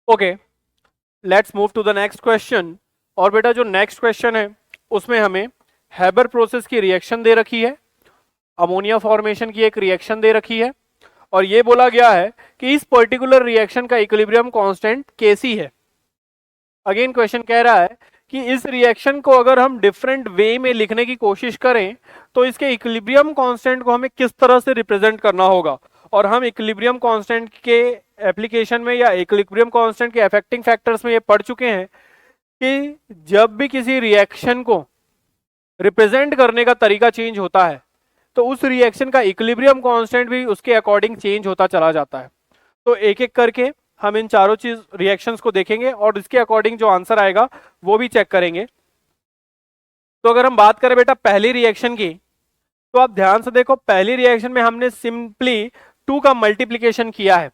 Okay, let's move to the next question. और बेटा जो नेक्स्ट क्वेश्चन है उसमें हमें हैबर प्रोसेस की रिएक्शन दे रखी है, अमोनिया फॉर्मेशन की एक रिएक्शन दे रखी है, और ये बोला गया है कि इस पर्टिकुलर रिएक्शन का इक्विलिब्रियम कांस्टेंट Kc है। अगेन क्वेश्चन कह रहा है कि इस रिएक्शन को अगर हम डिफरेंट वे में लिखने की कोशिश करें तो इसके इक्विलिब्रियम कांस्टेंट को हमें किस तरह से रिप्रेजेंट करना होगा। और हम इक्विलिब्रियम कांस्टेंट के एप्लीकेशन में या इक्विलिब्रियम कांस्टेंट के अफेक्टिंग फैक्टर्स में ये पढ़ चुके हैं कि जब भी किसी रिएक्शन को रिप्रेजेंट करने का तरीका चेंज होता है तो उस रिएक्शन का इक्विलिब्रियम कांस्टेंट भी उसके अकॉर्डिंग चेंज होता चला जाता है। तो एक एक करके हम इन चारों चीज रिएक्शंस को देखेंगे और इसके अकॉर्डिंग जो आंसर आएगा वो भी चेक करेंगे। तो अगर हम बात करें बेटा पहली रिएक्शन की, तो आप ध्यान से देखो, पहली रिएक्शन में हमने सिंपली 2 का मल्टीप्लिकेशन किया है।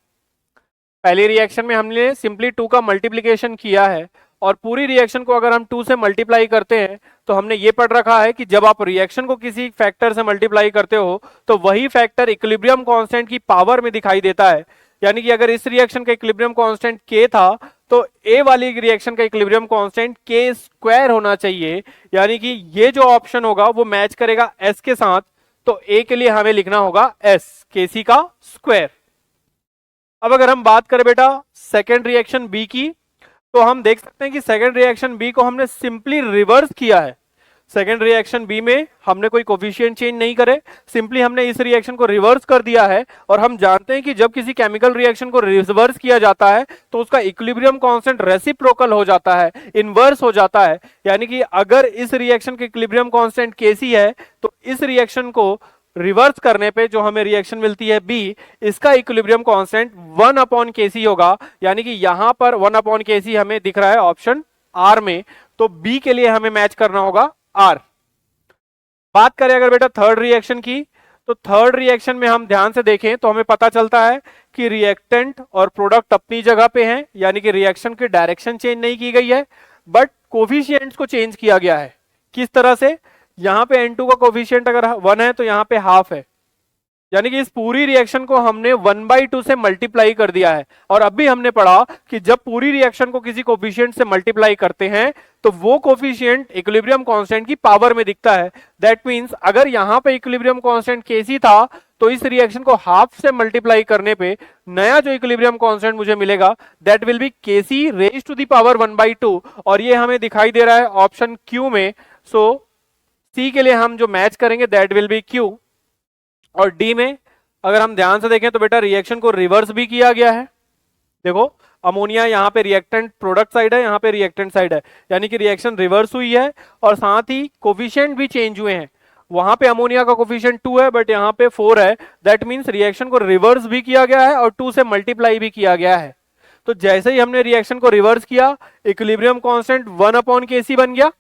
पहली रिएक्शन में हमने सिंपली 2 का मल्टीप्लिकेशन किया है और पूरी रिएक्शन को अगर हम 2 से मल्टीप्लाई करते हैं तो हमने ये पढ़ रखा है कि जब आप रिएक्शन को किसी फैक्टर से मल्टीप्लाई करते हो तो वही फैक्टर इक्विलिब्रियम कांस्टेंट की पावर में दिखाई देता है। यानी कि अगर इस रिएक्शन का इक्विलिब्रियम कांस्टेंट K था तो A वाली रिएक्शन का इक्विलिब्रियम कांस्टेंट K² होना चाहिए। यानी कि ये जो ऑप्शन होगा वो मैच करेगा S के साथ। तो A के लिए हमें लिखना होगा S, Kc का स्क्वायर। अब अगर हम बात करें बेटा सेकेंड रिएक्शन बी की, तो हम देख सकते हैं कि सेकेंड रिएक्शन बी को हमने सिंपली रिवर्स किया है। सेकेंड रिएक्शन बी में हमने कोई कोफिशिएंट चेंज नहीं करे, सिंपली हमने इस रिएक्शन को रिवर्स कर दिया है। और हम जानते हैं कि जब किसी केमिकल रिएक्शन को रिवर्स किया जाता है तो उसका इक्विलिब्रियम कांस्टेंट रेसिप्रोकल हो जाता है, इनवर्स हो जाता है। यानी कि अगर इस रिएक्शन के इक्विलिब्रियम कांस्टेंट Kc है तो इस रिएक्शन को रिवर्स करने पे जो हमें रिएक्शन मिलती है बी, इसका इक्विलिब्रियम कांस्टेंट 1/Kc होगा। यानी कि यहां पर 1/Kc हमें दिख रहा है ऑप्शन आर में। तो बी के लिए हमें मैच करना होगा आर। बात करें अगर बेटा थर्ड रिएक्शन की, तो थर्ड रिएक्शन में हम ध्यान से देखें तो हमें पता चलता है कि रिएक्टेंट और प्रोडक्ट अपनी जगह पे हैं। यानी कि रिएक्शन की डायरेक्शन चेंज नहीं की गई है, बट कोफिशिएंट्स को चेंज किया गया है। किस तरह से? यहां पे N2 का कोफिशिएंट अगर 1 है तो यहां पे हाफ है। यानी कि इस पूरी रिएक्शन को हमने 1/2 से मल्टीप्लाई कर दिया है। और अभी हमने पढ़ा कि जब पूरी रिएक्शन को किसी कोफिशिएंट से मल्टीप्लाई करते हैं तो वो कोफिशिएंट इक्विलिब्रियम कांस्टेंट की पावर में दिखता है। दैट मींस अगर यहां पे इक्विलिब्रियम कांस्टेंट Kc था तो इस रिएक्शन को हाफ से मल्टीप्लाई करने पे नया जो इक्विलिब्रियम कांस्टेंट मुझे मिलेगा that will be Kc raise to the power 1/2। और ये हमें दिखाई दे रहा है ऑप्शन क्यू में। सो सी के लिए हम जो मैच करेंगे दैट विल बी क्यू। और डी में अगर हम ध्यान से देखें तो बेटा रिएक्शन को रिवर्स भी किया गया है। देखो अमोनिया यहाँ पे रिएक्टेंट प्रोडक्ट साइड है, यहाँ पे रिएक्टेंट साइड है। यानी कि रिएक्शन रिवर्स हुई है और साथ ही कोफिशिएंट भी चेंज हुए हैं। वहां पे अमोनिया का कोफिशिएंट 2 है बट यहाँ पे 4 है। दैट मींस रिएक्शन को रिवर्स भी किया गया है और 2 से मल्टीप्लाई भी किया गया है। तो जैसे ही हमने रिएक्शन को रिवर्स किया इक्विलिब्रियम कांस्टेंट 1/Kc बन गया।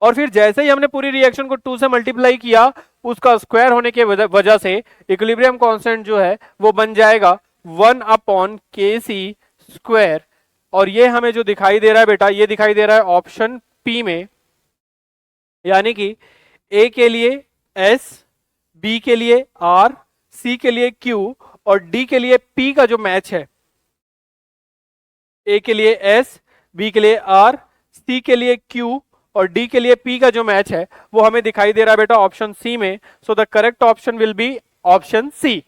और फिर जैसे ही हमने पूरी रिएक्शन को 2 से मल्टीप्लाई किया उसका स्क्वायर होने के वजह से इक्विलिब्रियम कांस्टेंट जो है वो बन जाएगा 1/Kc स्क्वायर। और ये हमें जो दिखाई दे रहा है बेटा, ये दिखाई दे रहा है ऑप्शन पी में। यानी कि ए के लिए S, बी के लिए R, सी के लिए Q और डी के लिए P का जो मैच है, ए के लिए S, बी के लिए R, सी के लिए Q और डी के लिए P का जो मैच है वो हमें दिखाई दे रहा है बेटा ऑप्शन सी में। So the correct option will be option C.